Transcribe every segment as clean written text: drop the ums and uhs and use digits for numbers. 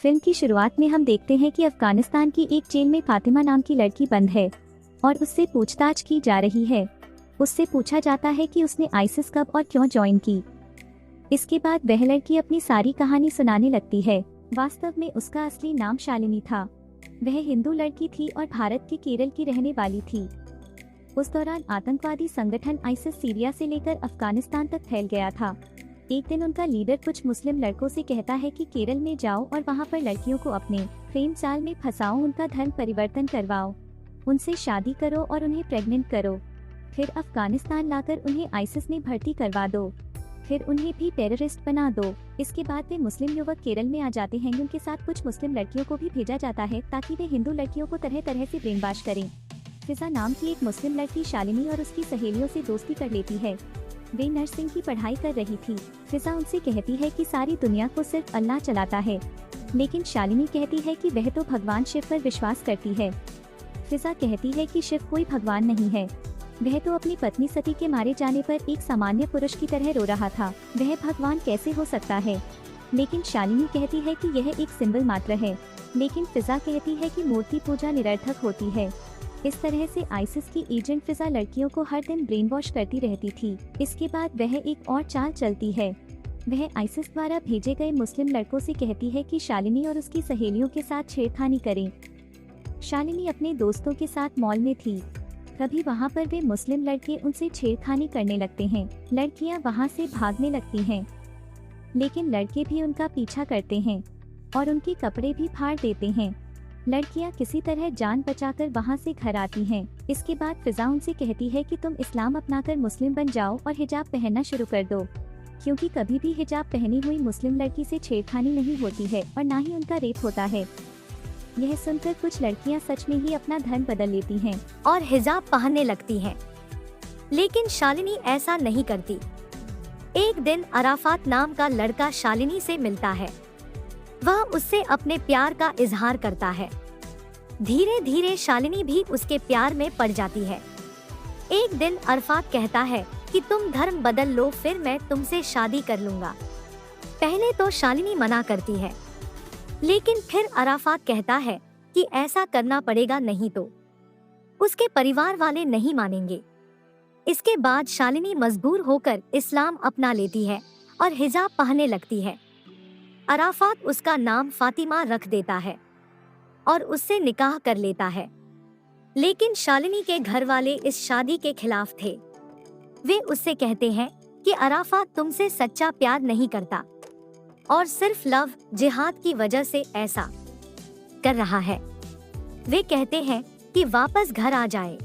Film की शुरुआत में हम देखते हैं कि अफगानिस्तान की एक जेल में फातिमा नाम की लड़की बंद है और उससे पूछताछ की जा रही है। उससे पूछा जाता है कि उसने आईसिस कब और क्यों ज्वाइन की। इसके बाद वह लड़की अपनी सारी कहानी सुनाने लगती है। वास्तव में उसका असली नाम शालिनी था। वह हिंदू लड़की थी और भारत के केरल की रहने वाली थी। उस दौरान आतंकवादी संगठन आईसिस सीरिया से लेकर अफगानिस्तान तक फैल गया था। एक दिन उनका लीडर कुछ मुस्लिम लड़कों से कहता है कि केरल में जाओ और वहां पर लड़कियों को अपने प्रेम जाल में फंसाओ, उनका धर्म परिवर्तन करवाओ, उनसे शादी करो और उन्हें प्रेग्नेंट करो, फिर अफगानिस्तान लाकर उन्हें आईसिस में भर्ती करवा दो, फिर उन्हें भी टेररिस्ट बना दो। इसके बाद वे मुस्लिम युवक केरल में आ जाते हैं। उनके साथ कुछ मुस्लिम लड़कियों को भी भेजा जाता है ताकि वे हिंदू लड़कियों को तरह तरह से ब्रेन वॉश करें। फिजा नाम की एक मुस्लिम लड़की शालिनी और उसकी सहेलियों से दोस्ती कर लेती है। वे नर्सिंग की पढ़ाई कर रही थी। फिजा उनसे कहती है कि सारी दुनिया को सिर्फ अल्लाह चलाता है, लेकिन शालिनी कहती है कि वह तो भगवान शिव पर विश्वास करती है। फिजा कहती है कि शिव कोई भगवान नहीं है, वह तो अपनी पत्नी सती के मारे जाने पर एक सामान्य पुरुष की तरह रो रहा था, वह भगवान कैसे हो सकता है। लेकिन शालिनी कहती है कि यह एक सिंबल मात्र है। लेकिन फिजा कहती है कि मूर्ति पूजा निरर्थक होती है। इस तरह से आईसिस की एजेंट फिजा लड़कियों को हर दिन ब्रेन वॉश करती रहती थी। इसके बाद वह एक और चाल चलती है। वह आईसिस द्वारा भेजे गए मुस्लिम लड़कों से कहती है कि शालिनी और उसकी सहेलियों के साथ छेड़खानी करें। शालिनी अपने दोस्तों के साथ मॉल में थी। कभी वहां पर वे मुस्लिम लड़के उनसे छेड़खानी करने लगते हैं। लड़कियां वहां से भागने लगती हैं, लेकिन लड़के भी उनका पीछा करते हैं और उनके कपड़े भी फाड़ देते हैं। लड़कियां किसी तरह जान बचाकर वहां से घर आती हैं। इसके बाद फिजा उनसे कहती है कि तुम इस्लाम अपनाकर मुस्लिम बन जाओ और हिजाब पहनना शुरू कर दो, क्योंकि कभी भी हिजाब पहनी हुई मुस्लिम लड़की से छेड़खानी नहीं होती है और ना ही उनका रेप होता है। यह सुनकर कुछ लड़कियां सच में ही अपना धर्म बदल लेती हैं और हिजाब पहनने लगती हैं। लेकिन शालिनी ऐसा नहीं करती। एक दिन अराफात नाम का लड़का शालिनी से मिलता है। वह उससे अपने प्यार का इजहार करता है। धीरे धीरे शालिनी भी उसके प्यार में पड़ जाती है। एक दिन अराफात कहता है कि तुम धर्म बदल लो, फिर मैं तुमसे शादी कर लूंगा। पहले तो शालिनी मना करती है, लेकिन फिर अराफात कहता है कि ऐसा करना पड़ेगा, नहीं तो उसके परिवार वाले नहीं मानेंगे। इसके बाद शालिनी मजबूर होकर इस्लाम अपना लेती है और हिजाब पहनने लगती है। अराफात उसका नाम फातिमा रख देता है और उससे निकाह कर लेता है। लेकिन शालिनी के घर वाले इस शादी के खिलाफ थे। वे उससे कहते हैं कि अराफात तुमसे सच्चा प्यार नहीं करता और सिर्फ लव जिहाद की वजह से ऐसा कर रहा है। वे कहते हैं कि वापस घर आ जाए।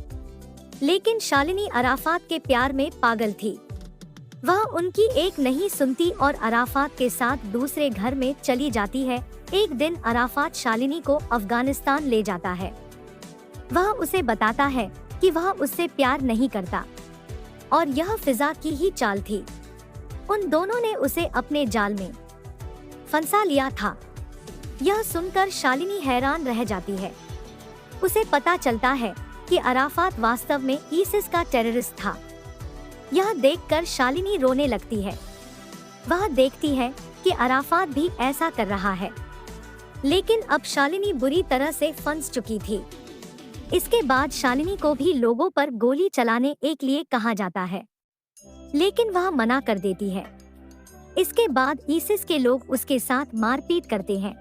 लेकिन शालिनी अराफात के प्यार में पागल थी। वह उनकी एक नहीं सुनती और अराफात के साथ दूसरे घर में चली जाती है। एक दिन अराफात शालिनी को अफगानिस्तान ले जाता है। वह उसे बताता है कि वह उससे प्यार नहीं करता और यह फिजा की ही चाल थी। उन दोनों ने उसे अपने जाल में फंसा लिया था। यह सुनकर शालिनी हैरान रह जाती है। उसे पता चलता है कि अराफात वास्तव में आईसिस का टेररिस्ट था। यह देखकर शालिनी रोने लगती है। वह देखती है कि अराफात भी ऐसा कर रहा है, लेकिन अब शालिनी बुरी तरह से फंस चुकी थी। इसके बाद शालिनी को भी लोगों पर गोली चलाने के लिए कहा जाता है, लेकिन वह मना कर देती है। इसके बाद आईसिस के लोग उसके साथ मारपीट करते हैं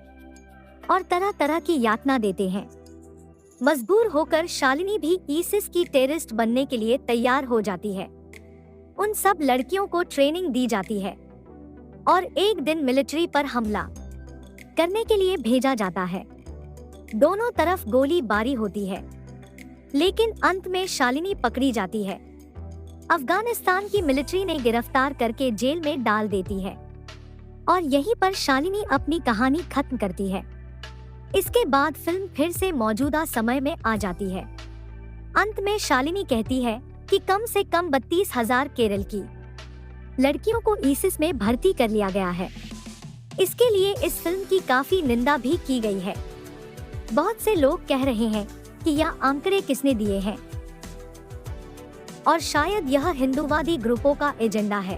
और तरह तरह की यातना देते हैं। मजबूर होकर शालिनी भी आईसिस की टेररिस्ट बनने के लिए तैयार हो जाती है। उन सब लड़कियों को ट्रेनिंग दी जाती है और एक दिन मिलिट्री पर हमला करने के लिए भेजा जाता है। दोनों तरफ गोलीबारी होती है, लेकिन अंत में शालिनी पकड़ी जाती है। अफगानिस्तान की मिलिट्री ने गिरफ्तार करके जेल में डाल देती है और यहीं पर शालिनी अपनी कहानी खत्म करती है। इसके बाद फिल्म फिर से मौजूदा समय में आ जाती है। अंत में शालिनी कहती है कि कम से कम 32,000 केरल की लड़कियों को आईसिस में भर्ती कर लिया गया है। इसके लिए इस फिल्म की काफी निंदा भी की गई है। बहुत से लोग कह रहे हैं कि यह आंकड़े किसने दिए हैं और शायद यह हिंदूवादी ग्रुपों का एजेंडा है।